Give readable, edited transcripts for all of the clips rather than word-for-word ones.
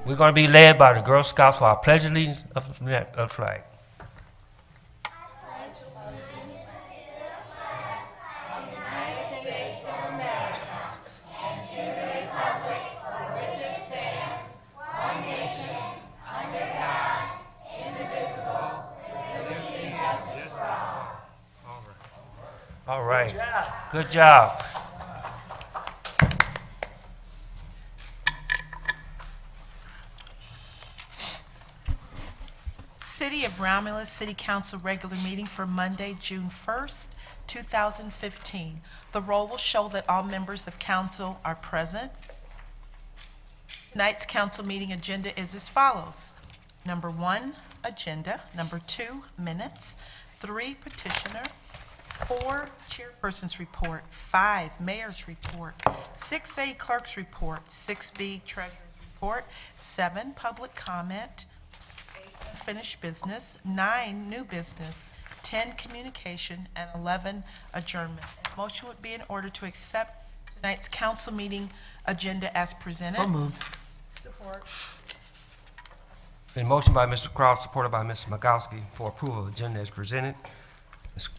We're going to be led by the Girl Scouts for our pledge allegiance of the flag. All right. Good job. City of Romulus City Council regular meeting for Monday, June 1st, 2015. The roll will show that all members of council are present. Tonight's council meeting agenda is as follows. Number 1, agenda. Number 2, minutes. 3, petitioner. 4, chairperson's report. 5, mayor's report. 6A, clerk's report. 6B, treasurer's report. 7, public comment. Unfinished business. 9, new business. 10, communication. And 11, adjournment. Motion would be in order to accept tonight's council meeting agenda as presented. So moved. Support. Been motion by Mr. Kraut, supported by Mr. Mikowski for approval of agenda as presented.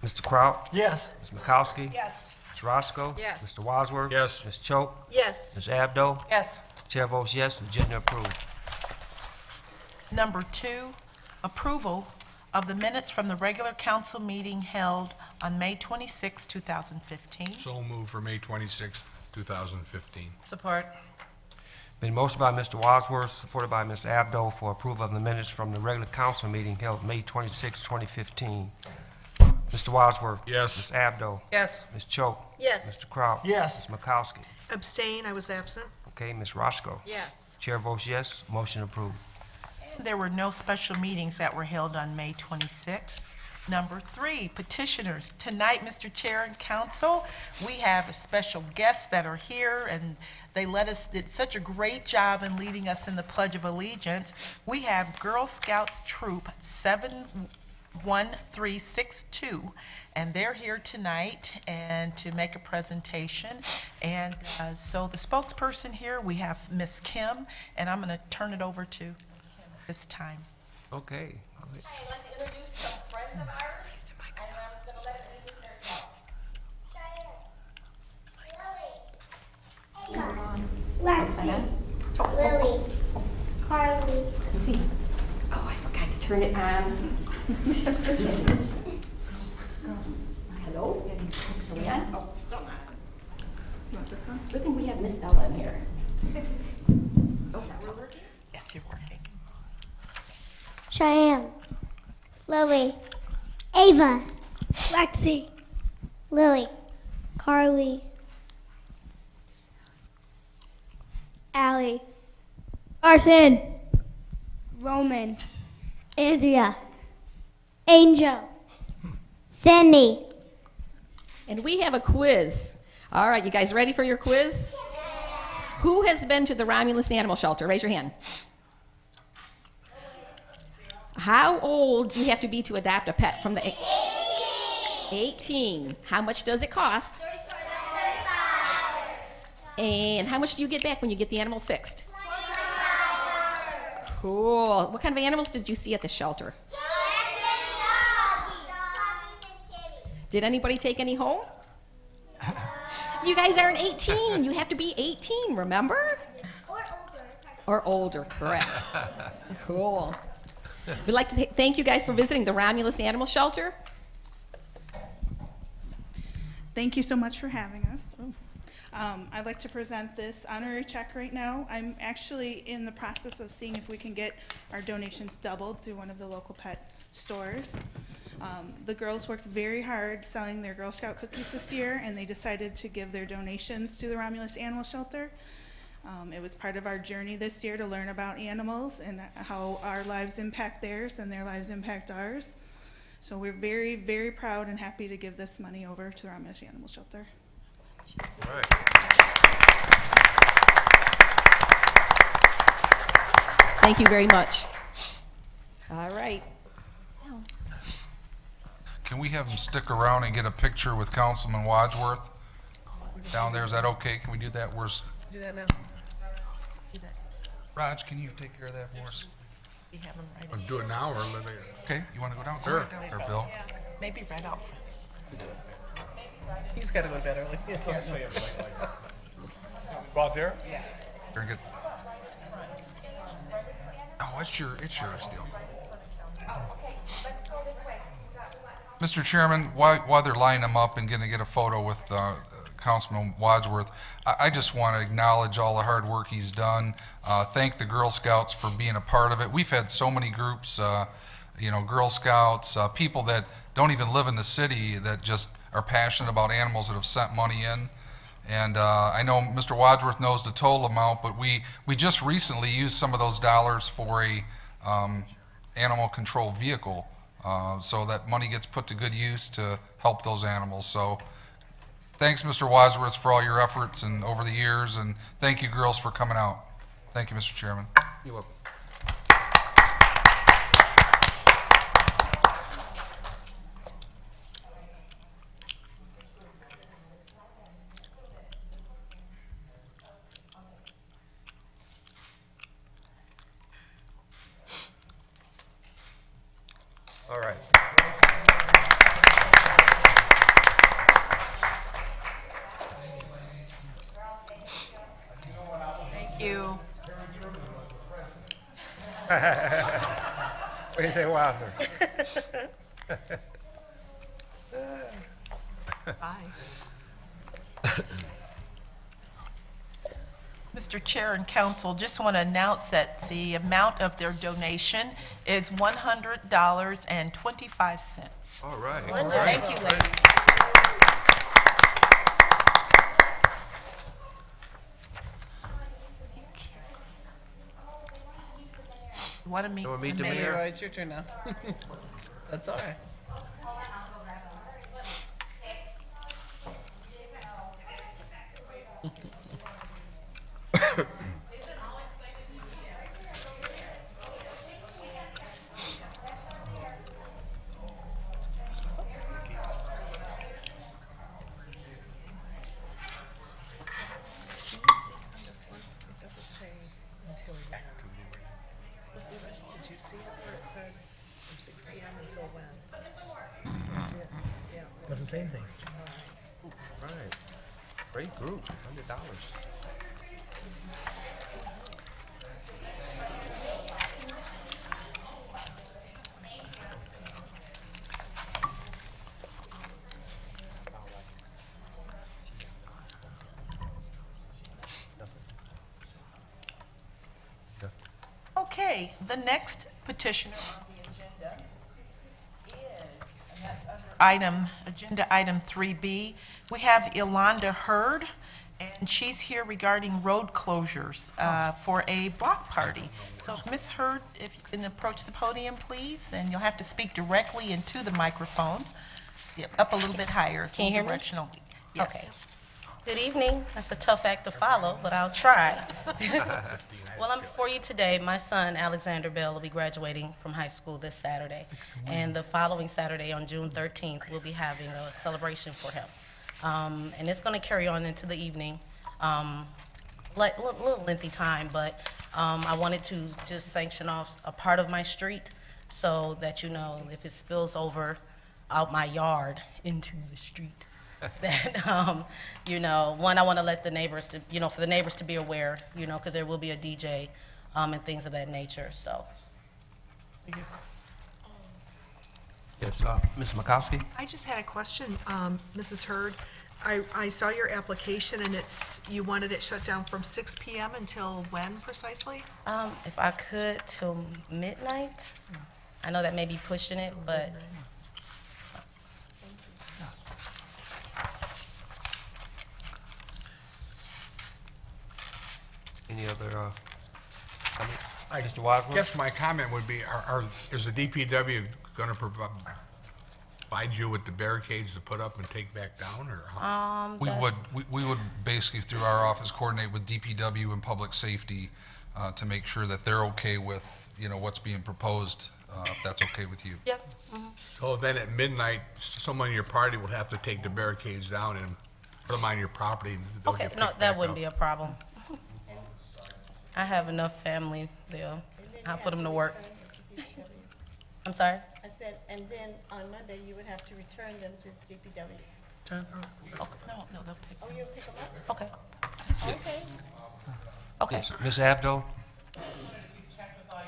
Mr. Kraut? Yes. Ms. Mikowski? Yes. Ms. Roscoe? Yes. Mr. Wadsworth? Yes. Ms. Choate? Yes. Ms. Abdo? Yes. Chair votes yes, agenda approved. Number 2, approval of the minutes from the regular council meeting held on May 26, 2015. So moved for May 26, 2015. Support. Been motion by Mr. Wadsworth, supported by Mr. Abdo for approval of the minutes from the regular council meeting held May 26, 2015. Mr. Wadsworth? Yes. Ms. Abdo? Yes. Ms. Choate? Yes. Mr. Kraut? Yes. Ms. Mikowski? Abstain, I was absent. Okay, Ms. Roscoe? Yes. Chair votes yes, motion approved. There were no special meetings that were held on May 26th. Number 3, petitioners. Tonight, Mr. Chair and Council, we have special guests that are here, and they did such a great job in leading us in the Pledge of Allegiance. We have Girl Scouts Troop 71362, and they're here tonight and to make a presentation. And so the spokesperson here, we have Miss Kim, and I'm going to turn it over to Ms. Kim at this time. Okay. Go ahead. I'd like to introduce some friends of ours, and I'm going to let them introduce themselves. Lily, Carly. Let me see. Oh, I forgot to turn it on. Hello? Are we on? Oh, we're still on. You want this one? Good thing we have Miss Ella in here. Oh, now we're working? Yes, you're working. Cheyenne, Lily, Ava, Lexi, Lily, Carly, Allie, Arson, Roman, Andrea, Angel, Cindy. And we have a quiz. All right, you guys ready for your quiz? Who has been to the Romulus Animal Shelter? Raise your hand. How old do you have to be to adopt a pet from the 18. How much does it cost? And how much do you get back when you get the animal fixed? Cool. What kind of animals did you see at the shelter? Did anybody take any home? You guys aren't 18. You have to be 18, remember? Or older, correct. Cool. We'd like to thank you guys for visiting the Romulus Animal Shelter. Thank you so much for having us. I'd like to present this honorary check right now. I'm actually in the process of seeing if we can get our donations doubled through one of the local pet stores. The girls worked very hard selling their Girl Scout cookies this year, and they decided to give their donations to the Romulus Animal Shelter. It was part of our journey this year to learn about animals and how our lives impact theirs and their lives impact ours. So we're very, very proud and happy to give this money over to the Romulus Animal Shelter. All right. Thank you very much. All right. Can we have them stick around and get a picture with Councilman Wadsworth down there? Is that okay? Can we do that? Where's, Do that now. Raj, can you take care of that for us? We have them right, Want to do it now or later? Okay, you want to go down? Go right down there, Bill. maybe right out front. He's got to go to bed early. Go out there? Here and get. Oh, it's yours still. Mr. Chairman, while they're lining them up and going to get a photo with Councilman Wadsworth, I just want to acknowledge all the hard work he's done. Thank the Girl Scouts for being a part of it. We've had so many groups, Girl Scouts, people that don't even live in the city that just are passionate about animals that have sent money in. And I know Mr. Wadsworth knows the total amount, but we just recently used some of those dollars for a animal control vehicle. So that money gets put to good use to help those animals. So thanks, Mr. Wadsworth, for all your efforts and over the years, and thank you, girls, for coming out. Thank you, Mr. Chairman. You're welcome. All right. Thank you. What do you say, Wilder? Bye. Mr. Chair and Council, just want to announce that the amount of their donation is $100.25. All right. Thank you, ladies. You want to meet You wanna meet the the mayor? mayor? It's your turn now. That's all right. Did you see it where it said from 6 p.m. until when? Doesn't say anything. Right. Great group, $100. Okay, the next petitioner on the agenda is, and that's under agenda item 3B, we have Yolanda Hurd, and she's here regarding road closures for a block party. So Ms. Hurd, if you can approach the podium, please, and you'll have to speak directly into the microphone. Yep, up a little bit higher. Can you hear me? Directional. Yes. Okay. Good evening. That's a tough act to follow, but I'll try. Well, I'm before you today. My son, Alexander Bell, will be graduating from high school this Saturday. And the following Saturday, on June 13th, we'll be having a celebration for him. And it's going to carry on into the evening, like a little lengthy time, but I wanted to just sanction off a part of my street so that, if it spills over out my yard into the street, that, one, I want to let the neighbors, for the neighbors to be aware, because there will be a DJ and things of that nature, so. Yes, Ms. Makowski? I just had a question, Mrs. Hurd. I saw your application, and you wanted it shut down from 6 PM until when precisely? If I could, till midnight. I know that may be pushing it, but Any other comments? I Mr. Wadsworth? guess my comment would be, is the DPW going to provide you with the barricades to put up and take back down, or how? We would basically, through our office, coordinate with DPW and Public Safety to make sure that they're okay with, what's being proposed, if that's okay with you. yeah. So then at midnight, someone in your party will have to take the barricades down and put them on your property. And they'll Okay, get no, picked that back wouldn't up. be a problem. I have enough family there. I'll put them to work. I'm sorry? I said, and then on Monday, you would have to return them to DPW. No, they'll pick. Oh, you'll pick them up? Okay. Okay. Okay. Yes, Ms. Abdo?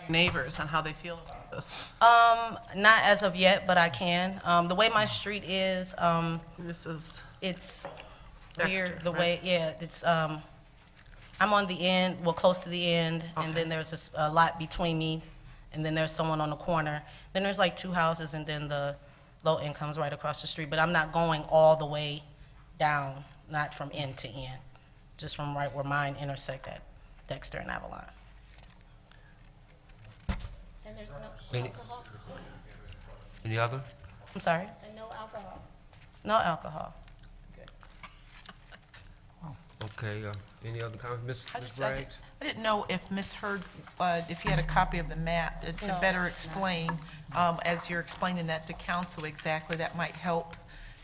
Neighbors on how they feel about this. Not as of yet, but I can. The way my street is, This is, it's Dexter, weird, the right? way, yeah, it's, I'm on the end, well, close to the end, and then there's a lot between me, and then there's someone on the corner. Then there's like 2 houses, and then the low income's right across the street, but I'm not going all the way down, not from end to end, just from right where mine intersect at Dexter and Avalon. And there's no Any- alcohol? Any other? I'm sorry? And no alcohol? No alcohol. Okay, any other comments? I Ms. just, I Braggs? didn't know if Ms. Hurd, if you had a copy of the map to No. better explain, as you're explaining that to council exactly, that might help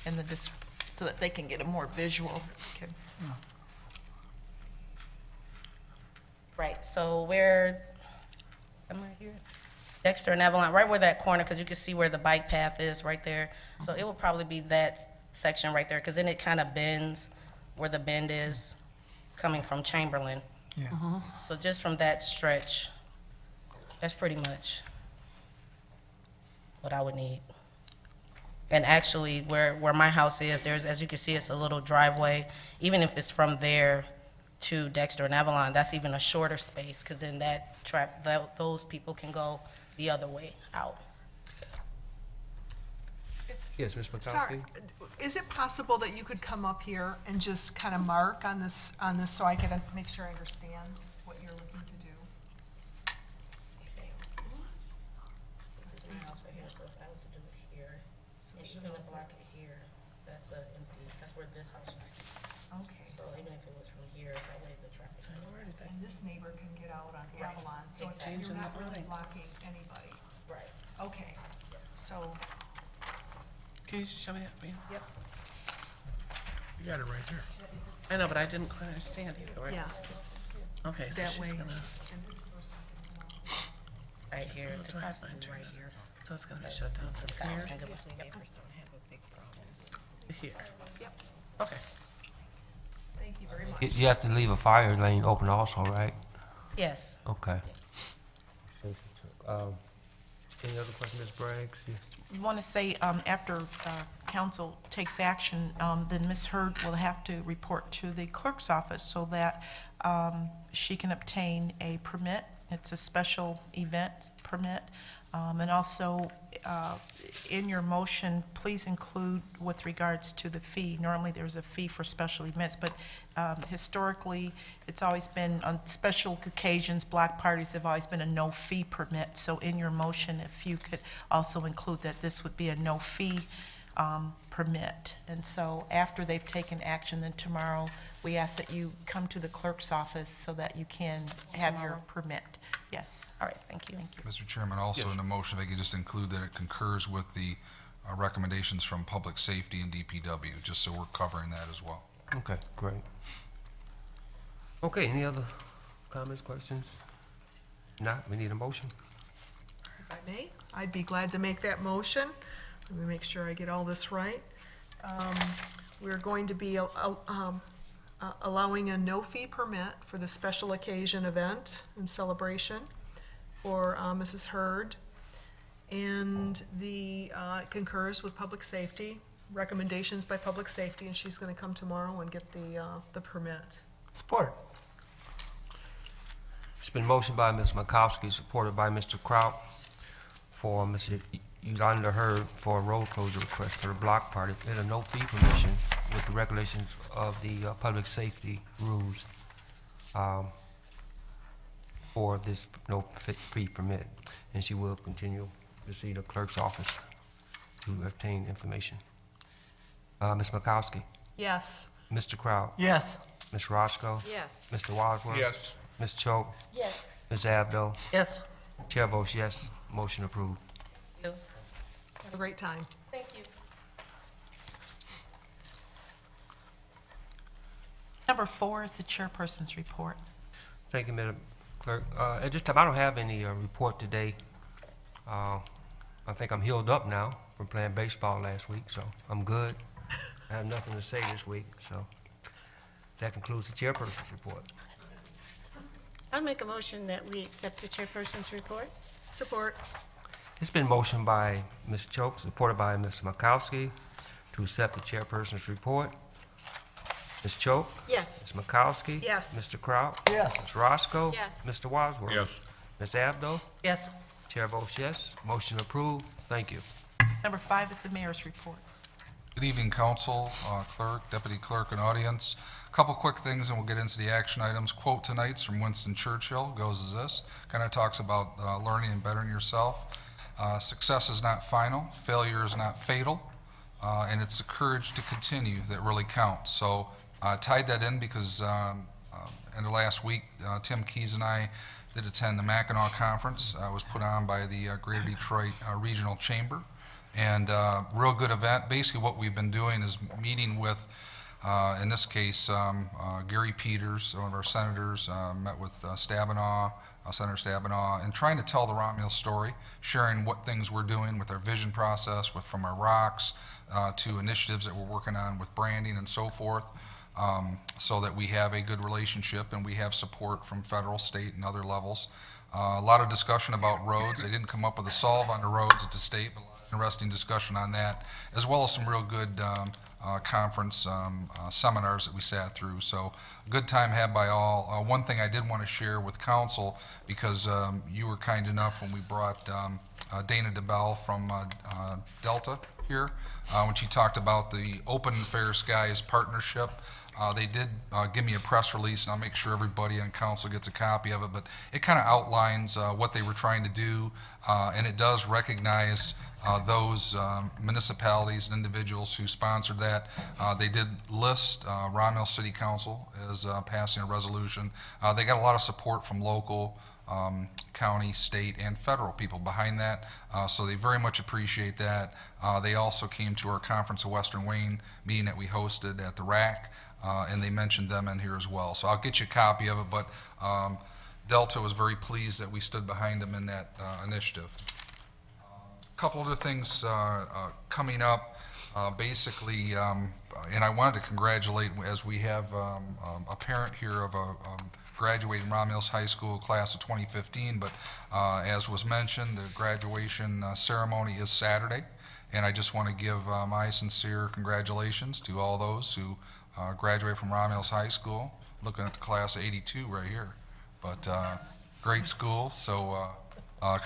in the, so that they can get a more visual. Okay. Right, so where, am I here? Dexter and Avalon, right where that corner, because you can see where the bike path is, right there. So it will probably be that section right there, because then it kind of bends where the bend is, coming from Chamberlain. Yeah. So just from that stretch, that's pretty much what I would need. And actually, where my house is, there's, as you can see, it's a little driveway. Even if it's from there to Dexter and Avalon, that's even a shorter space, because then those people can go the other way out. Yes, Ms. Sorry, McCoskey? is it possible that you could come up here and just kind of mark on this, so I can make sure I understand what you're looking to do? This is my house right here, so if I was to do it here, and even a block it here, that's empty, that's where this house is. Okay, So even if it was from here, that way the traffic. and this neighbor can get out on Right. Avalon, so it's- Exactly. you're not really blocking anybody. Right. Okay, so, Can you show me that for you? yep, You got it right there. I know, but I didn't quite understand either, right? yeah, Okay, so that she's way. gonna, Right here, Those to are cross fine right trees. here. so it's gonna be shut down The from skies here can go. to here. Yep, Okay. thank you very much. You have to leave a fire lane open also, right? Yes. Okay. Any other questions, Ms. Braggs? Want to say, after council takes action, then Ms. Hurd will have to report to the clerk's office so that she can obtain a permit. It's a special event permit. And also, in your motion, please include with regards to the fee. Normally, there's a fee for special events, but historically, it's always been, on special occasions, block parties have always been a no-fee permit. So in your motion, if you could also include that this would be a no-fee permit. And so after they've taken action, then tomorrow, we ask that you come to the clerk's office so that you can have your permit. Yes. All right, thank you. Mr. Chairman, also in the motion, if I could just include that it concurs with the recommendations from Public Safety and DPW, just so we're covering that as well. Okay, great. Okay, any other comments, questions? Not, we need a motion. If I may, I'd be glad to make that motion. Let me make sure I get all this right. We're going to be allowing a no-fee permit for the special occasion event and celebration for Mrs. Hurd. And the concurs with Public Safety, recommendations by Public Safety, and she's going to come tomorrow and get the permit. Support. It's been motioned by Ms. Makowski, supported by Mr. Kraut, for Ms. Yolanda Hurd for a road closure request for the block party at a no-fee permission with the regulations of the public safety rules for this no-fee permit. And she will continue to see the clerk's office to obtain information. Ms. Makowski, Yes. Mr. Kraut, Yes. Ms. Roscoe, Yes. Mr. Wadsworth. Yes. Ms. Choate, Yes. Ms. Abdo, Yes. Chair votes yes, motion approved. Have a great time. Thank you. Number 4 is the chairperson's report. Thank you, Clerk, at this time, I don't have any report today. I think I'm healed up now from playing baseball last week, so I'm good. I have nothing to say this week, so that concludes the chairperson's report. I'll make a motion that we accept the chairperson's report. Support. It's been motioned by Ms. Choate, supported by Ms. Makowski, to accept the chairperson's report. Ms. Choate? Yes. Ms. Makowski? Yes. Mr. Kraut? Yes. Ms. Roscoe? Yes. Mr. Wadsworth? Yes. Ms. Abdo? Yes. Chair votes yes. Motion approved. Thank you. Number 5 is the mayor's report. Good evening, council, clerk, deputy clerk, and audience. A couple quick things, and we'll get into the action items. Quote tonight's from Winston Churchill, goes as this, kind of talks about learning and bettering yourself. Success is not final, failure is not fatal, and it's the courage to continue that really counts. So tied that in because in the last week, Tim Keys and I did attend the Mackinac Conference. It was put on by the Greater Detroit Regional Chamber. And real good event. Basically what we've been doing is meeting with, in this case, Gary Peters, one of our senators, met with Stabenow, Senator Stabenow, and trying to tell the Romulus story, sharing what things we're doing with our vision process, from our rocks to initiatives that we're working on with branding and so forth, so that we have a good relationship and we have support from federal, state, and other levels. A lot of discussion about roads. They didn't come up with a solve on the roads at the state, but interesting discussion on that, as well as some real good conference seminars that we sat through. So a good time had by all. One thing I did want to share with council, because you were kind enough when we brought Dana DeBell from Delta here, when she talked about the Open Fair Skies partnership. They did give me a press release, and I'll make sure everybody on council gets a copy of it, but it kind of outlines what they were trying to do, and it does recognize those municipalities and individuals who sponsored that. They did list Romulus City Council as passing a resolution. They got a lot of support from local, county, state, and federal people behind that, so they very much appreciate that. They also came to our Conference of Western Wayne meeting that we hosted at the RAC, and they mentioned them in here as well. So I'll get you a copy of it, but Delta was very pleased that we stood behind them in that initiative. Couple other things coming up, basically, and I wanted to congratulate, as we have a parent here of a graduating Romulus High School class of 2015, but as was mentioned, the graduation ceremony is Saturday, and I just want to give my sincere congratulations to all those who graduated from Romulus High School. Looking at the class of 82 right here, but great school, so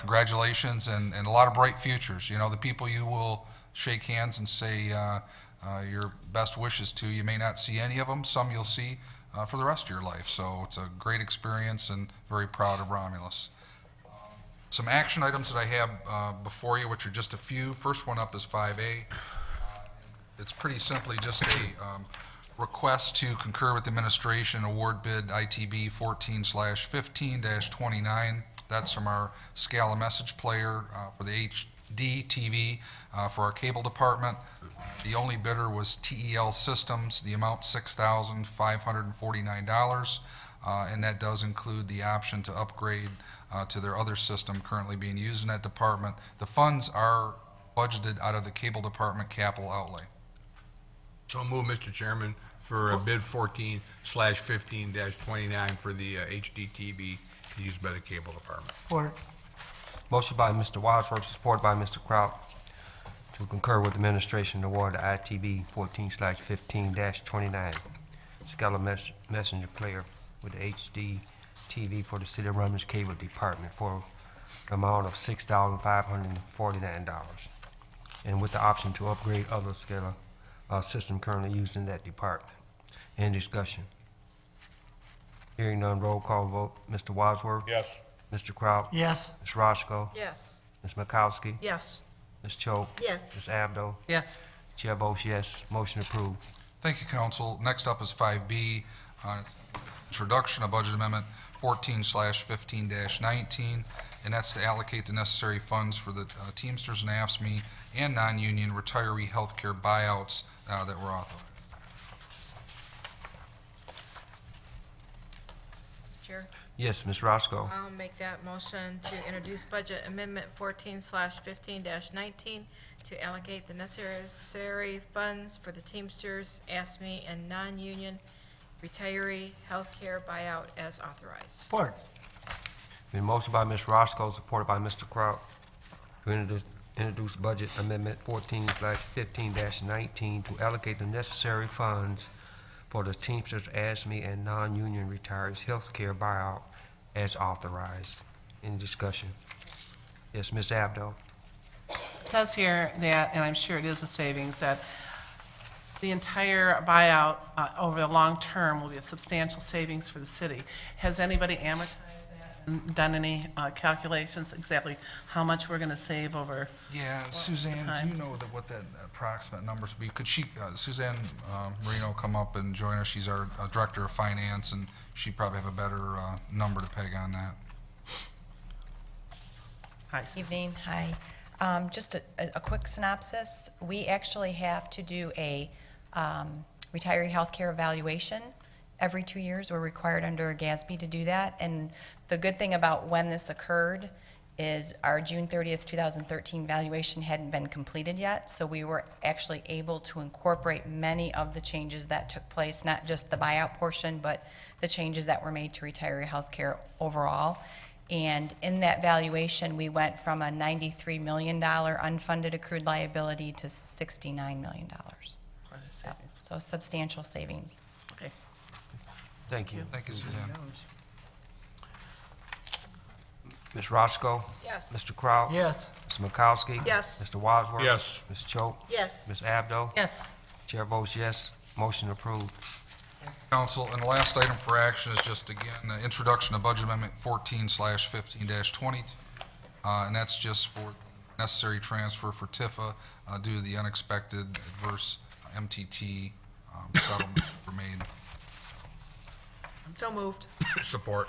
congratulations, and a lot of bright futures. You know, the people you will shake hands and say your best wishes to, you may not see any of them. Some you'll see for the rest of your life. So it's a great experience, and very proud of Romulus. Some action items that I have before you, which are just a few. First one up is 5A. It's pretty simply just a request to concur with the administration award bid ITB 14/15-29. That's from our Scala message player for the HD TV for our cable department. The only bidder was TEL Systems, the amount $6,549, and that does include the option to upgrade to their other system currently being used in that department. The funds are budgeted out of the cable department capital outlay. So move, Mr. Chairman, for bid 14/15-29 for the HDTV used by the cable department. Support. Motion by Mr. Wadsworth, supported by Mr. Kraut, to concur with the administration to award the ITB 14/15-29 Scala messenger player with the HD TV for the City of Romulus Cable Department for the amount of $6,549, and with the option to upgrade other Scala system currently used in that department. Any discussion? Hearing none, roll call vote. Mr. Wadsworth? Yes. Mr. Kraut? Yes. Ms. Roscoe? Yes. Ms. Makowski? Yes. Ms. Choate? Yes. Ms. Abdo? Yes. Chair votes yes. Motion approved. Thank you, council. Next up is 5B, it's introduction of budget amendment 14/15-19, and that's to allocate the necessary funds for the Teamsters and AFSCME and non-union retiree health care buyouts that were authorized. Chair, Yes, Ms. Roscoe. I'll make that motion to introduce Budget Amendment 14/15-19 to allocate the necessary funds for the Teamsters, ASME, and non-union retiree healthcare buyout as authorized. Support. Been motion by Ms. Roscoe, supported by Mr. Kraut, to introduce Budget Amendment 14/15-19 to allocate the necessary funds for the Teamsters, ASME, and non-union retirees healthcare buyout as authorized. Any discussion? Yes, Ms. Abdo. It says here that, and I'm sure it is a savings, that the entire buyout over the long term will be a substantial savings for the city. Has anybody amortized that and done any calculations exactly how much we're going to save over? Yeah, Suzanne, do time. you know what that approximate numbers would be? Could she, Suzanne Marino, come up and join us? She's our Director of Finance, and she'd probably have a better number to peg on that. Hi, Sue. Evening, hi. Just a quick synopsis. We actually have to do a retiree healthcare evaluation every 2 years. We're required under GASB to do that. And the good thing about when this occurred is our June 30th, 2013 valuation hadn't been completed yet. So we were actually able to incorporate many of the changes that took place, not just the buyout portion, but the changes that were made to retiree healthcare overall. And in that valuation, we went from a $93 million unfunded accrued liability to $69 million. Quite a savings. So substantial savings. Okay. Thank you. Thank you, Suzanne. Ms. Roscoe? Yes. Mr. Kraut? Yes. Ms. Makowski? Yes. Mr. Wadsworth? Yes. Ms. Choate? Yes. Ms. Abdo? Yes. Chair votes yes. Motion approved. Council, and the last item for action is just, again, the introduction of Budget Amendment 14/15-20, and that's just for necessary transfer for Tifa due to the unexpected adverse MTT settlements that were made. So moved. Support.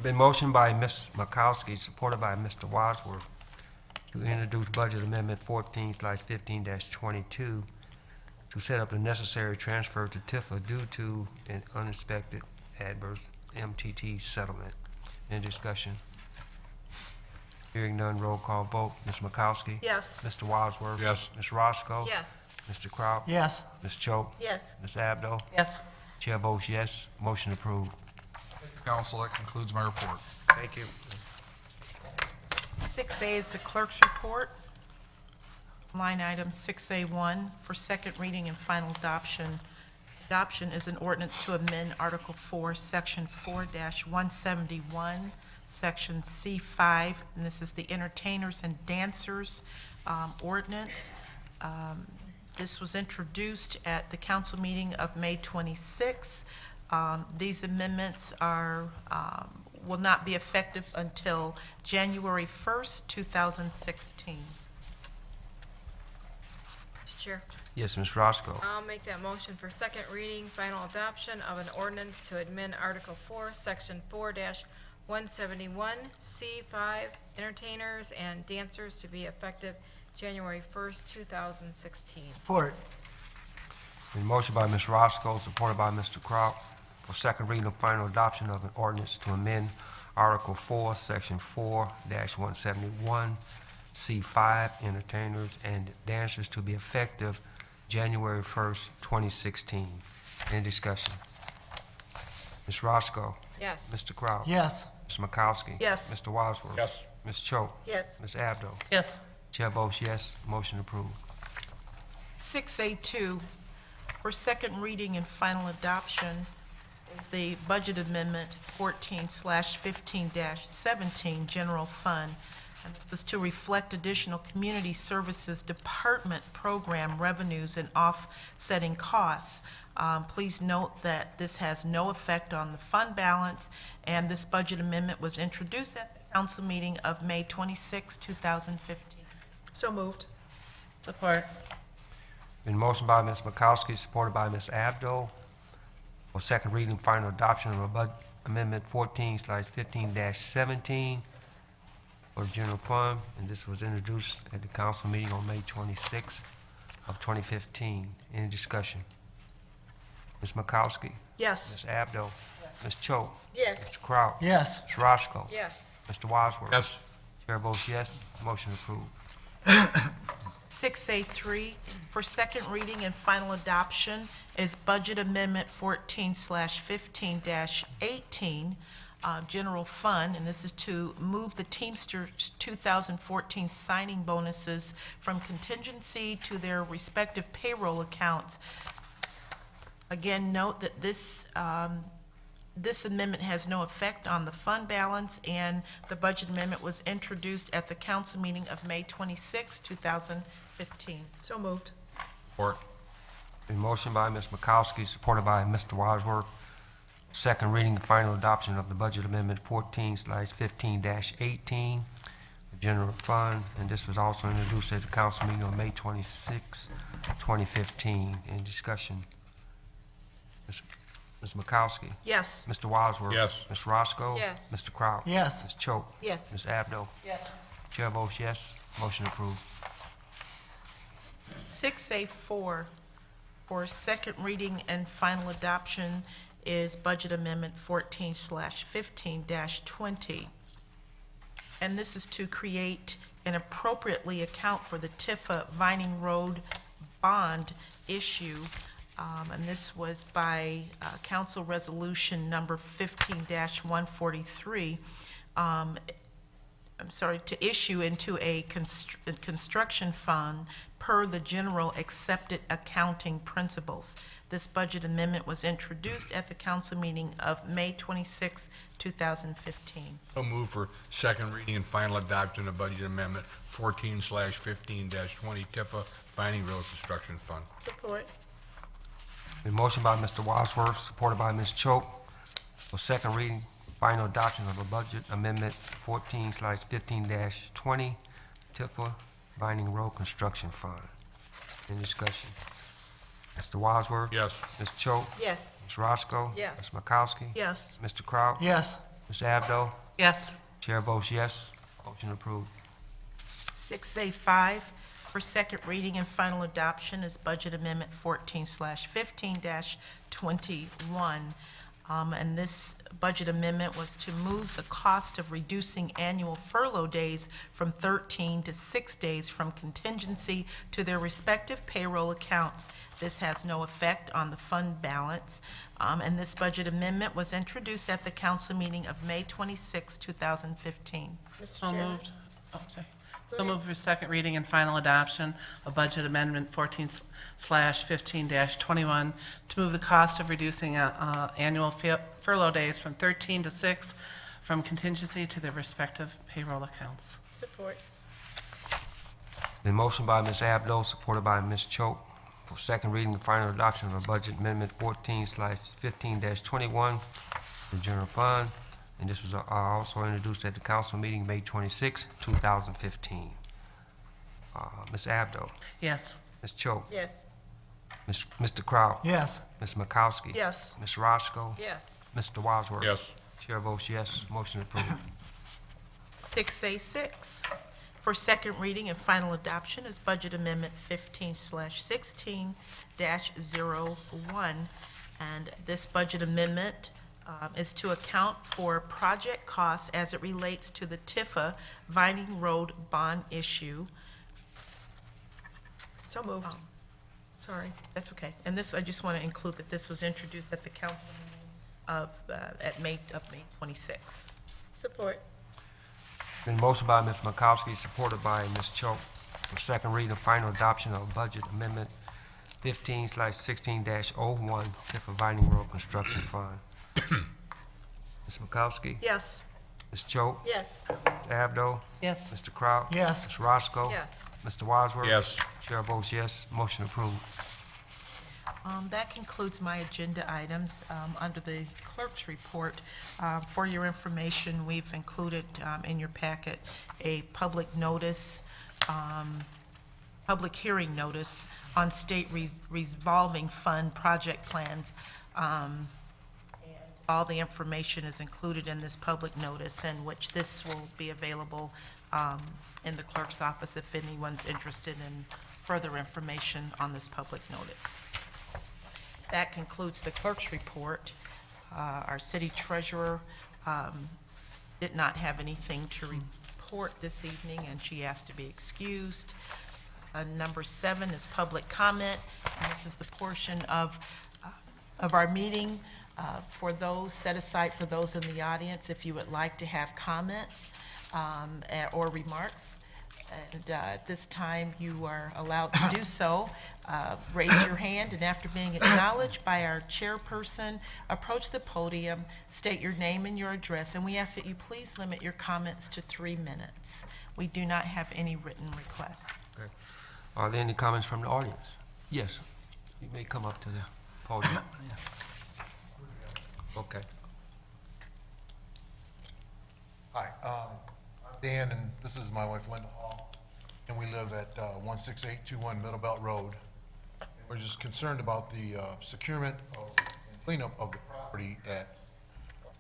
Been motioned by Ms. Makowski, supported by Mr. Wadsworth, to introduce Budget Amendment 14/15-22 to set up the necessary transfer to Tifa due to an unexpected adverse MTT settlement. Any discussion? Hearing none, roll call vote. Ms. Makowski? Yes. Mr. Wadsworth? Yes. Ms. Roscoe? Yes. Mr. Kraut? Yes. Ms. Choate? Yes. Ms. Abdo? Yes. Chair votes yes. Motion approved. Council, that concludes my report. Thank you. 6A is the clerk's report. Line item 6A1 for second reading and final adoption. Adoption is an ordinance to amend Article 4, Section 4-171, Section C5, and this is the entertainers and dancers ordinance. This was introduced at the council meeting of May 26. These amendments will not be effective until January 1st, 2016. Mr. Chair, Yes, Ms. Roscoe. I'll make that motion for second reading, final adoption of an ordinance to amend Article 4, Section 4-171, C5, entertainers and dancers to be effective January 1st, 2016. Support. Been motion by Ms. Roscoe, supported by Mr. Kraut, for second reading and final adoption of an ordinance to amend Article 4, Section 4-171, C5, entertainers and dancers to be effective January 1st, 2016. Any discussion? Ms. Roscoe? Yes. Mr. Kraut? Yes. Ms. Makowski? Yes. Mr. Wadsworth? Yes. Ms. Choate? Yes. Ms. Abdo? Yes. Chair votes yes. Motion approved. 6A2 for second reading and final adoption is the budget amendment 14/15-17 General Fund. And this was to reflect additional Community Services Department program revenues and offsetting costs. Please note that this has no effect on the fund balance, and this budget amendment was introduced at the council meeting of May 26, 2015. So moved. Support. Been motioned by Ms. Makowski, supported by Ms. Abdo, for second reading and final adoption of Budget Amendment 14/15-17 for General Fund, and this was introduced at the council meeting on May 26th of 2015. Any discussion? Ms. Makowski? Yes. Ms. Abdo? Ms. Cho. Yes. Mr. Kraut. Yes. Ms. Roscoe. Yes. Mr. Wadsworth. Yes. Chair votes yes, motion approved. 6A3 for second reading and final adoption is Budget Amendment 14/15-18, General Fund, and this is to move the Teamsters 2014 signing bonuses from contingency to their respective payroll accounts. Again, note that this amendment has no effect on the fund balance, and the budget amendment was introduced at the council meeting of May 26, 2015. So moved. Support. A motion by Ms. Makowski, supported by Mr. Wadsworth. Second reading and final adoption of the budget amendment 14/15-18, the general fund, and this was also introduced at the council meeting on May 26, 2015. In discussion, Ms. Makowski. Yes. Mr. Wadsworth. Yes. Ms. Roscoe. Yes. Mr. Kraut. Yes. Ms. Choate. Yes. Ms. Abdo. Yes. Chair votes yes, motion approved. 6A4 for second reading and final adoption is Budget Amendment 14/15-20. And this is to create and appropriately account for the Tifa Vining Road bond issue. And this was by Council Resolution Number 15-143. To issue into a construction fund per the general accepted accounting principles. This budget amendment was introduced at the council meeting of May 26, 2015. So move for second reading and final adoption of budget amendment 14/15-20 Tifa Vining Road Construction Fund. Support. A motion by Mr. Wadsworth, supported by Ms. Choate, for second reading, final adoption of a budget amendment 14/15-20, Tifa Vining Road Construction Fund. In discussion, Mr. Wadsworth. Yes. Ms. Choate. Yes. Ms. Roscoe. Yes. Ms. Makowski. Yes. Mr. Kraut. Yes. Ms. Abdo. Yes. Chair votes yes, motion approved. 6A5 for second reading and final adoption is Budget Amendment 14/15-21. And this budget amendment was to move the cost of reducing annual furlough days from 13 to 6 days from contingency to their respective payroll accounts. This has no effect on the fund balance. And this budget amendment was introduced at the council meeting of May 26, 2015. Mr. So Chairman. moved. Oh, sorry. So moved for second reading and final adoption of Budget Amendment 14/15-21 to move the cost of reducing annual furlough days from 13 to 6 from contingency to their respective payroll accounts. Support. The motion by Ms. Abdo, supported by Ms. Choate, for second reading and final adoption of a budget amendment 14/15-21, the general fund, and this was also introduced at the council meeting May 26, 2015. Ms. Abdo. Yes. Ms. Choate. Yes. Mr. Kraut. Yes. Ms. Makowski. Yes. Ms. Roscoe. Yes. Mr. Wadsworth. Yes. Chair votes yes, motion approved. 6A6 for second reading and final adoption is Budget Amendment 15/16-01. And this budget amendment is to account for project costs as it relates to the Tifa Vining Road bond issue. So moved. Sorry. That's okay. And this, I just want to include that this was introduced at the council meeting of May 26. Support. Been motion by Ms. Makowski, supported by Ms. Choate, for second reading and final adoption of budget amendment 15/16-01, Tifa Vining Road Construction Fund. Ms. Makowski. Yes. Ms. Choate. Yes. Ms. Abdo. Yes. Mr. Kraut. Yes. Ms. Roscoe. Yes. Mr. Wadsworth. Yes. Chair votes yes, motion approved. That concludes my agenda items. Under the clerk's report, for your information, we've included in your packet a public notice, public hearing notice on state revolving fund project plans. And all the information is included in this public notice, in which this will be available in the clerk's office if anyone's interested in further information on this public notice. That concludes the clerk's report. Our city treasurer did not have anything to report this evening, and she asked to be excused. Number 7 is public comment, and this is the portion of our meeting for those, set aside for those in the audience, if you would like to have comments or remarks. And at this time, you are allowed to do so. Raise your hand, and after being acknowledged by our chairperson, approach the podium, state your name and your address, and we ask that you please limit your comments to 3 minutes. We do not have any written requests. Okay. Are there any comments from the audience? Yes, you may come up to the podium. Okay. Hi, I'm Dan, and this is my wife Linda Hall, and we live at 16821 Middle Belt Road. And we're just concerned about the securement of, and cleanup of the property at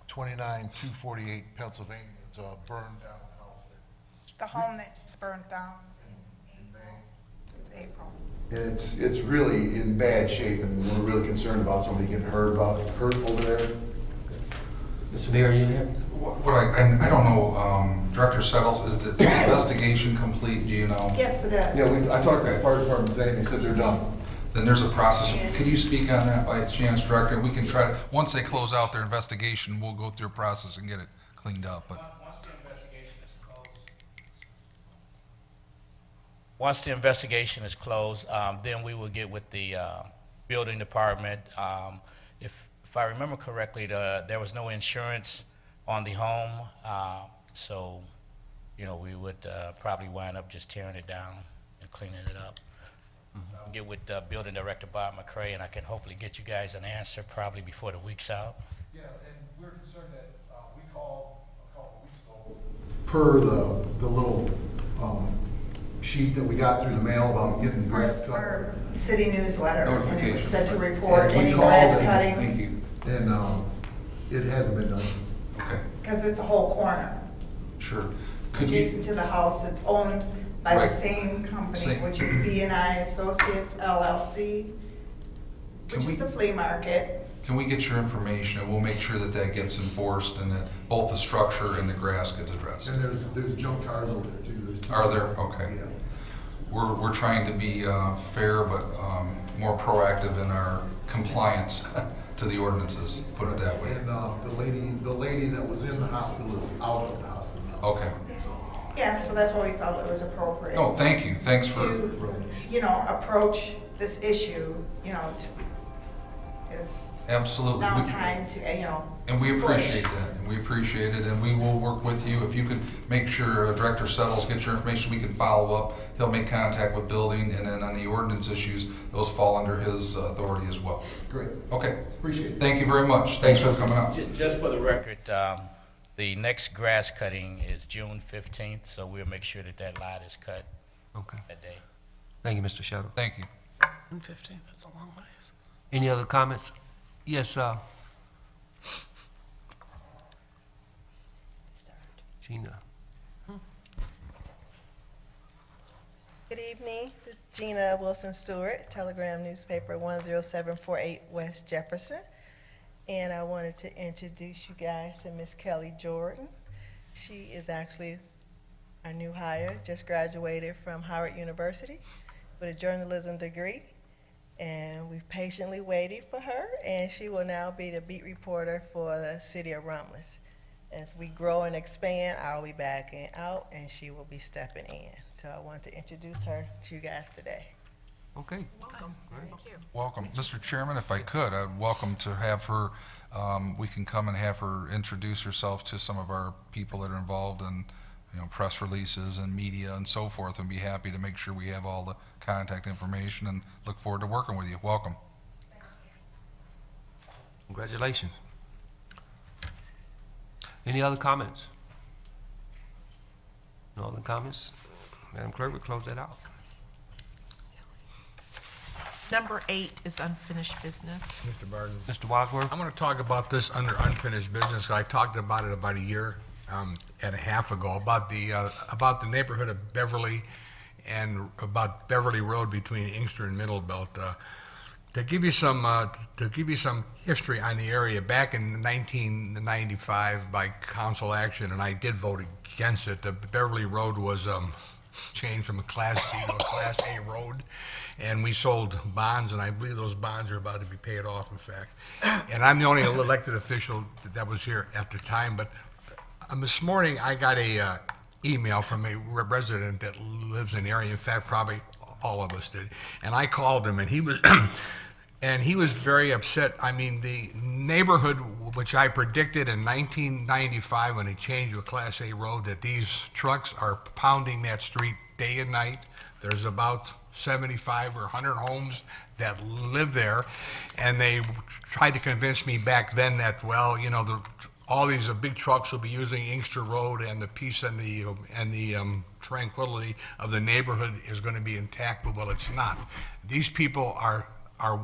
29248 Pennsylvania. It's a burned down house. The home that just burned down in It's April. And it's really in bad shape, and we're really concerned about somebody getting hurt over there. Mr. Mayor, you here? I don't know, Director Settles, is the investigation complete, do you know? Yes, it is. Yeah, I talked to the fire department today, and they said they're done. Then there's a process, can you speak on that by chance, Director? We can try to, once they close out their investigation, we'll go through a process and get it cleaned up, but. Once the investigation is closed, then we will get with the building department. If I remember correctly, there was no insurance on the home, so we would probably wind up just tearing it down and cleaning it up. I'll get with Building Director Bob McCray, and I can hopefully get you guys an answer probably before the week's out. Yeah, and we're concerned that we called a couple of weeks ago per the little sheet that we got through the mail about getting grass cut. Our city newsletter. Notification. And it was set to report And we any called grass and- cutting, Thank you. And it hasn't been done. Okay, because it's a whole corner. sure. Could you, Adjacent to the house, it's owned by Right. the same company, Same. which is B&I Associates LLC, Can which is we- the flea market. can we get your information, and we'll make sure that that gets enforced and that both the structure and the grass gets addressed? And there's junk cars over there too. There's two. Are there? Okay. Yeah. We're trying to be fair, but more proactive in our compliance to the ordinances, put it that way. And the lady that was in the hospital is out of the hospital now. Okay. Yeah, so that's why we felt it was appropriate. Oh, thank you. Thanks for, To, approach this issue, is absolutely. now We- time to, And we push. appreciate that, and we appreciate it, and we will work with you. If you could make sure Director Settles gets your information, we can follow up. He'll make contact with building, and then on the ordinance issues, those fall under his authority as well. Great. Okay. Appreciate it. Thank you very much. Thanks for coming out. Just for the record, the next grass cutting is June 15th, so we'll make sure that lot is cut Okay. that day. Thank you, Mr. Shuttle. Thank you. 15, that's a long ways. Any other comments? Yes, Gina. Good evening. This is Gina Wilson Stewart, Telegram newspaper 10748 West Jefferson. And I wanted to introduce you guys to Miss Kelly Jordan. She is actually our new hire, just graduated from Howard University with a journalism degree. And we've patiently waited for her, and she will now be the beat reporter for the city of Romulus. As we grow and expand, I'll be backing out, and she will be stepping in. So I want to introduce her to you guys today. Okay. Welcome. Thank you. Welcome. Mr. Chairman, if I could, I'd welcome to have her, we can come and have her introduce herself to some of our people that are involved in, press releases and media and so forth, and be happy to make sure we have all the contact information, and look forward to working with you. Welcome. Congratulations. Any other comments? No other comments? Madam Clerk, we close that out. Number 8 is unfinished business. Mr. Barton. Mr. Wadsworth? I'm going to talk about this under unfinished business. I talked about it about a year and a half ago, about the neighborhood of Beverly and about Beverly Road between Inkster and Middle Belt. To give you some history on the area, back in 1995, by council action, and I did vote against it, the Beverly Road was changed from a Class C to a Class A road, and we sold bonds, and I believe those bonds are about to be paid off, in fact. And I'm the only elected official that was here at the time, but this morning I got a email from a resident that lives in the area. In fact, probably all of us did. And I called him, and he was and he was very upset. I mean, the neighborhood, which I predicted in 1995 when they changed to a Class A road, that these trucks are pounding that street day and night. There's about 75 or 100 homes that live there, and they tried to convince me back then that, well, you know, all these big trucks will be using Inkster Road, and the peace and the tranquility of the neighborhood is going to be intact. But well, it's not. These people are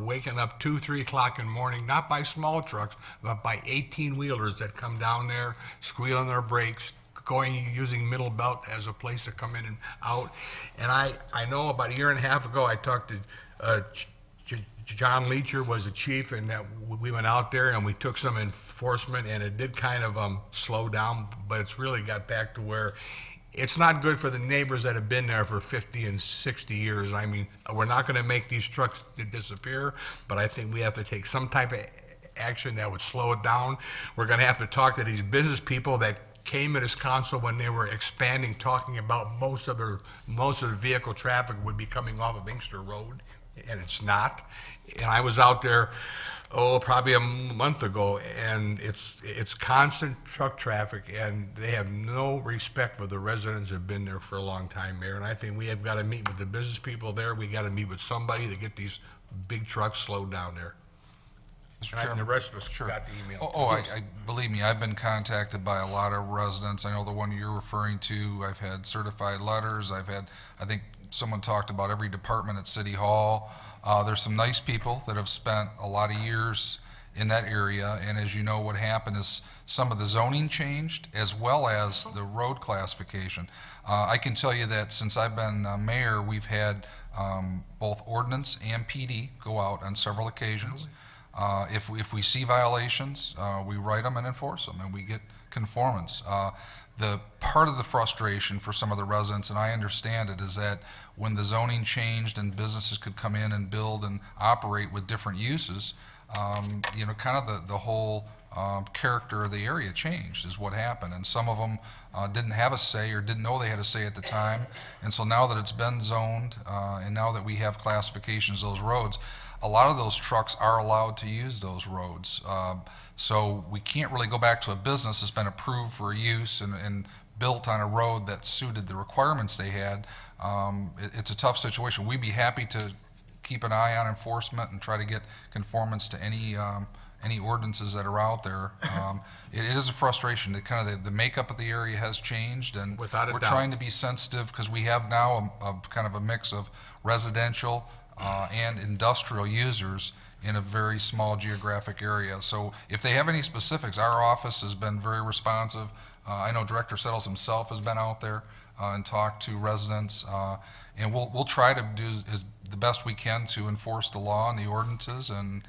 waking up 2, 3 o'clock in the morning, not by small trucks, but by 18-wheelers that come down there, squealing their brakes, using Middle Belt as a place to come in and out. And I know about a year and a half ago, I talked to John Leacher was the chief, and that we went out there and we took some enforcement, and it did kind of slow down, but it's really got back to where it's not good for the neighbors that have been there for 50 and 60 years. I mean, we're not going to make these trucks disappear, but I think we have to take some type of action that would slow it down. We're going to have to talk to these business people that came to this council when they were expanding, talking about most of the vehicle traffic would be coming off of Inkster Road, and it's not. And I was out there, probably a month ago, and it's constant truck traffic, and they have no respect for the residents that have been there for a long time, Mayor. And I think we have got to meet with the business people there. We got to meet with somebody to get these big trucks slowed down there. And the rest of us got the email. I believe me, I've been contacted by a lot of residents. I know the one you're referring to. I've had certified letters. I think someone talked about every department at City Hall. There's some nice people that have spent a lot of years in that area, and as you know, what happened is some of the zoning changed as well as the road classification. I can tell you that since I've been mayor, we've had both ordinance and PD go out on several occasions. If we see violations, we write them and enforce them, and we get conformance. The part of the frustration for some of the residents, and I understand it, is that when the zoning changed and businesses could come in and build and operate with different uses, kind of the whole character of the area changed is what happened. And some of them didn't have a say or didn't know they had a say at the time. And so now that it's been zoned, and now that we have classifications of those roads, a lot of those trucks are allowed to use those roads. So we can't really go back to a business that's been approved for use and built on a road that suited the requirements they had. It's a tough situation. We'd be happy to keep an eye on enforcement and try to get conformance to any ordinances that are out there. It is a frustration. The makeup of the area has changed, and we're trying to be sensitive because we have now a kind of a mix of residential and industrial users in a very small geographic area. So if they have any specifics, our office has been very responsive. I know Director Settles himself has been out there and talked to residents, and we'll try to do the best we can to enforce the law and the ordinances and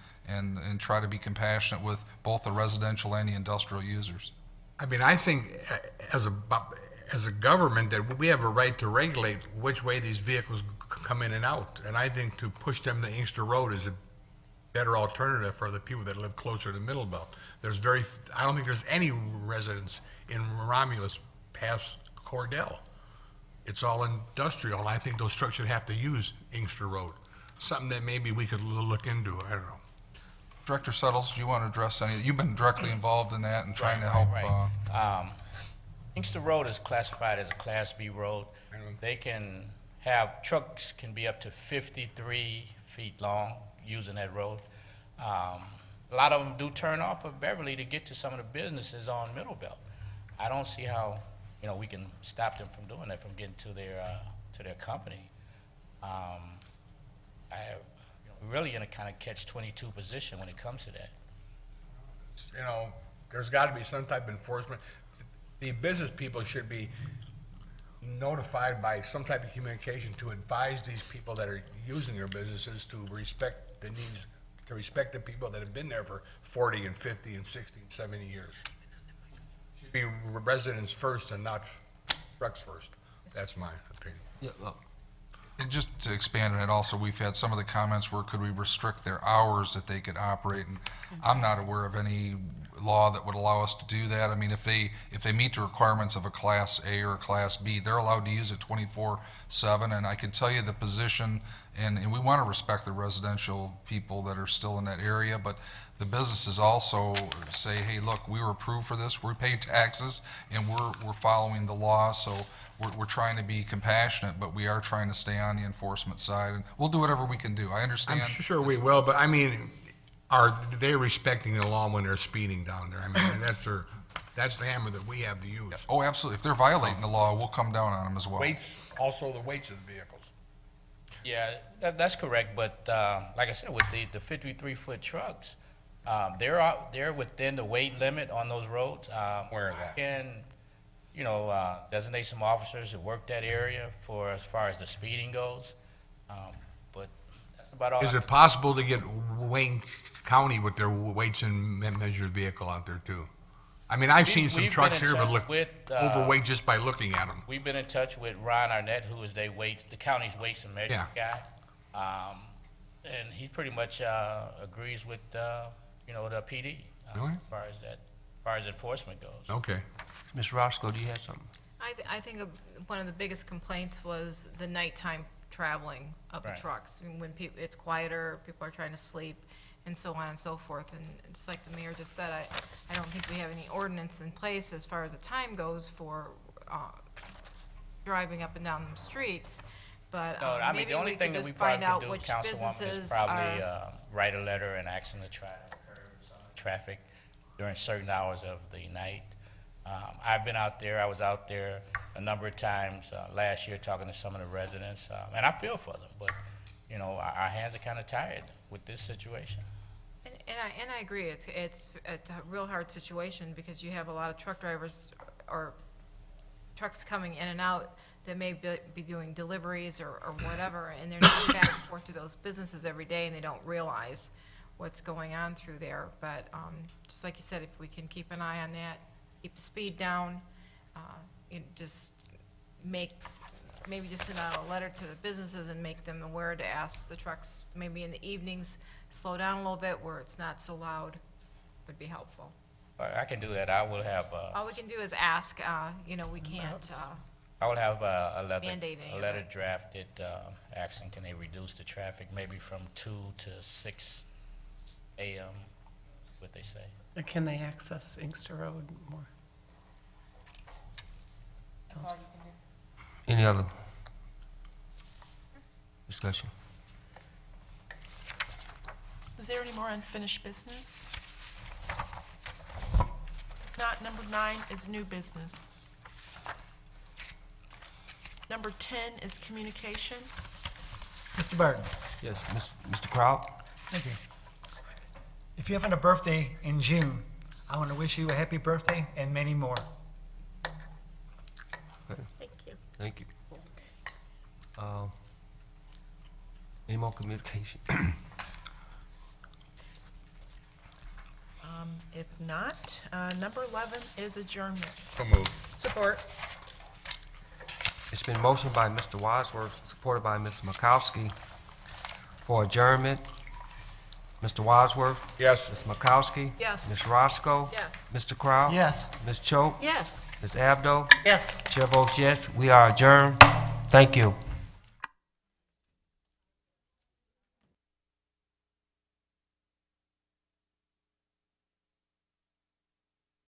try to be compassionate with both the residential and the industrial users. I mean, I think as a government that we have a right to regulate which way these vehicles come in and out. And I think to push them to Inkster Road is a better alternative for the people that live closer to Middle Belt. I don't think there's any residents in Romulus past Cordell. It's all industrial, and I think those trucks should have to use Inkster Road. Something that maybe we could look into, I don't know. Director Settles, do you want to address any? You've been directly involved in that and trying to help. Inkster Road is classified as a Class B road. They can have, trucks can be up to 53 feet long using that road. A lot of them do turn off of Beverly to get to some of the businesses on Middle Belt. I don't see how, we can stop them from doing that, from getting to their company. We're really in a kind of catch-22 position when it comes to that. There's got to be some type of enforcement. The business people should be notified by some type of communication to advise these people that are using their businesses to respect that needs to respect the people that have been there for 40 and 50 and 60 and 70 years. Should be residents first and not trucks first. That's my opinion. Yeah, And just to expand on it also, we've had some of the comments where could we restrict their hours that they could operate, and I'm not aware of any law that would allow us to do that. I mean, if they meet the requirements of a Class A or a Class B, they're allowed to use it 24/7, and I can tell you the position, and we want to respect the residential people that are still in that area, but the businesses also say, hey, look, we were approved for this, we pay taxes, and we're following the law, so we're trying to be compassionate, but we are trying to stay on the enforcement side, and we'll do whatever we can do. I understand. I'm sure we will, but I mean, are they respecting the law when they're speeding down there? I mean, that's the hammer that we have to use. Oh, absolutely. If they're violating the law, we'll come down on them as well. Weights, also the weights of the vehicles. Yeah, that's correct, but like I said, with the 53-foot trucks, they're within the weight limit on those roads. Where are that? And, designate some officers who work that area for as far as the speeding goes. But that's about all. Is it possible to get Wayne County with their weights and measured vehicle out there too? I mean, I've seen some We've trucks been in here touch that look with, overweight just by looking at them. We've been in touch with Ron Arnett, who is the county's weights and measures guy. And he pretty much agrees with, the PD. Really? As far as enforcement goes. Okay. Ms. Roscoe, do you have something? I think one of the biggest complaints was the nighttime traveling of the Right. trucks. When it's quieter, people are trying to sleep, and so on and so forth. And just like the mayor just said, I don't think we have any ordinance in place as far as the time goes for driving up and down the streets. But No, I mean, maybe the only we thing could that we just find probably out could do, which Councilwoman, is businesses probably are. write a letter and ask them to try to curb some of the traffic during certain hours of the night. I've been out there, I was out there a number of times last year talking to some of the residents, and I feel for them, but, our hands are kind of tired with this situation. And I agree, it's a real hard situation because you have a lot of truck drivers or trucks coming in and out that may be doing deliveries or whatever, and they're going back and forth to those businesses every day, and they don't realize what's going on through there. But just like you said, if we can keep an eye on that, keep the speed down, just maybe just send out a letter to the businesses and make them aware to ask the trucks, maybe in the evenings, slow down a little bit where it's not so loud, would be helpful. All right, I can do that. I will have, All we can do is ask, we can't, I will have a Mandate any of letter it. drafted, asking can they reduce the traffic maybe from 2 to 6 a.m., what they say. Or can they access Inkster Road more? Any other discussion? Is there any more unfinished business? Not, number 9 is new business. Number 10 is communication. Mr. Barton. Yes, Mr. Crowd? Thank you. If you're having a birthday in June, I want to wish you a happy birthday and many more. Thank you. Thank you. Any more communication? If not, number 11 is adjournment. So moved. Support. It's been motioned by Mr. Wadsworth, supported by Ms. Makowski for adjournment. Mr. Wadsworth? Yes. Ms. Makowski? Yes. Ms. Roscoe? Yes. Mr. Crowd? Yes. Ms. Choate? Yes. Ms. Abdo? Yes. Chair votes yes. We are adjourned. Thank you.